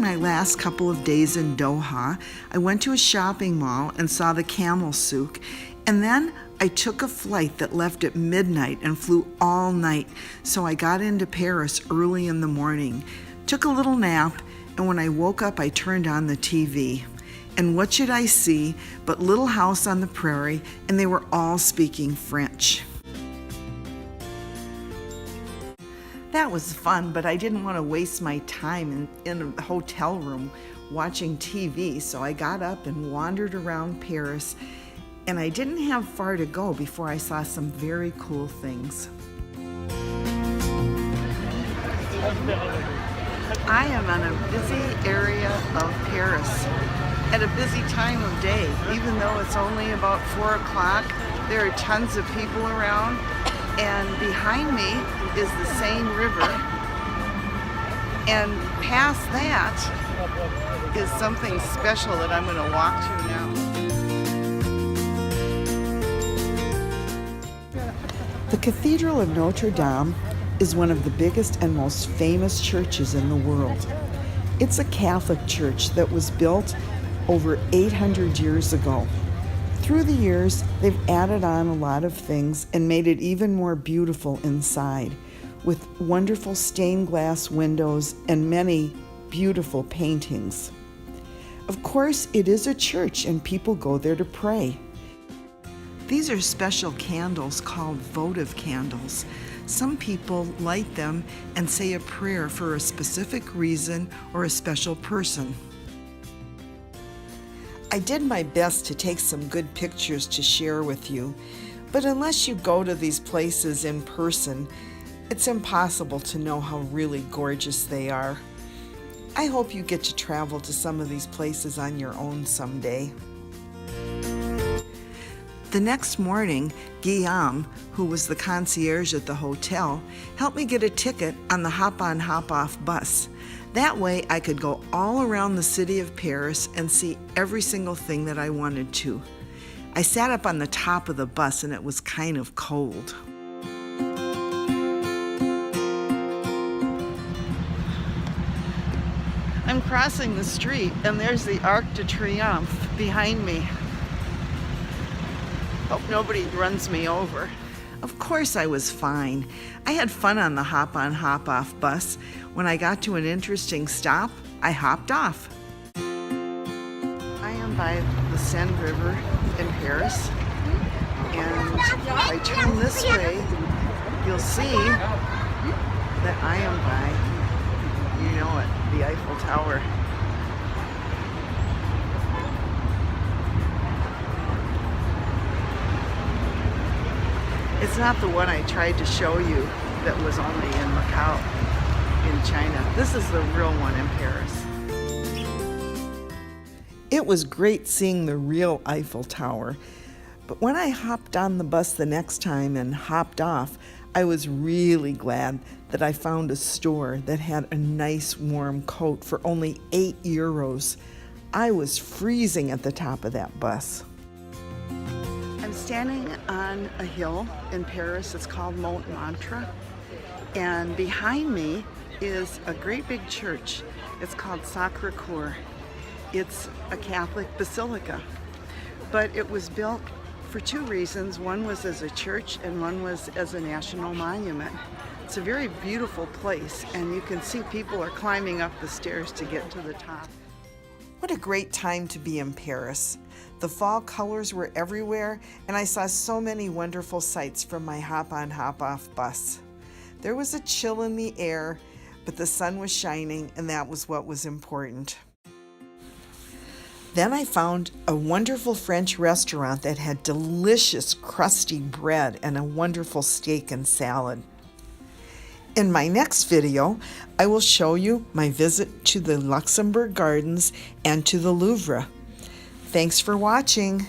my last couple of days in Doha, I went to a shopping mall and saw the Camel Souk, and then I took a flight that left at midnight and flew all night, so I got into Paris early in the morning, took a little nap, and when I woke up I turned on the TV. And what should I see but Little House on the Prairie, and they were all speaking French. That was fun, but I didn't want to waste my time in a hotel room watching TV, so I got up and wandered around Paris, and I didn't have far to go before I saw some very cool things. I am in a busy area of Paris at a busy time of day. Even though it's only about 4 o'clock, there are tons of people around, and behind me is the Seine River, and past that is something special that I'm going to walk to now. The Cathedral of Notre Dame is one of the biggest and most famous churches in the world. It's a Catholic church that was built over 800 years ago. Through the years, they've added on a lot of things and made it even more beautiful inside, with wonderful stained glass windows and many beautiful paintings. Of course, it is a church and people go there to pray. These are special candles called votive candles. Some people light them and say a prayer for a specific reason or a special person. I did my best to take some good pictures to share with you, but unless you go to these places in person, it's impossible to know how really gorgeous they are. I hope you get to travel to some of these places on your own someday. The next morning, Guillaume, who was the concierge at the hotel, helped me get a ticket on the hop-on hop-off bus. That way I could go all around the city of Paris and see every single thing that I wanted to. I sat up on the top of the bus and it was kind of cold. I'm crossing the street and there's the Arc de Triomphe behind me. Hope nobody runs me over. Of course I was fine. I had fun on the hop-on hop-off bus. When I got to an interesting stop, I hopped off. I am by the Seine River in Paris, and if I turn this way, you'll see that I am by, you know it, the Eiffel Tower. It's not the one I tried to show you that was only in Macau, in China. This is the real one in Paris. It was great seeing the real Eiffel Tower, but when I hopped on the bus the next time and hopped off, I was really glad that I found a store that had a nice warm coat for only 8 euros. I was freezing at the top of that bus. I'm standing on a hill in Paris. It's called Montmartre, and behind me is a great big church. It's called Sacré-Cœur. It's a Catholic basilica, but it was built for 2 reasons. One was as a church and one was as a national monument. It's a very beautiful place, and you can see people are climbing up the stairs to get to the top. What a great time to be in Paris. The fall colors were everywhere, and I saw so many wonderful sights from my hop-on hop-off bus. There was a chill in the air, but the sun was shining, and that was what was important. Then I found a wonderful French restaurant that had delicious crusty bread and a wonderful steak and salad. In my next video, I will show you my visit to the Luxembourg Gardens and to the Louvre. Thanks for watching.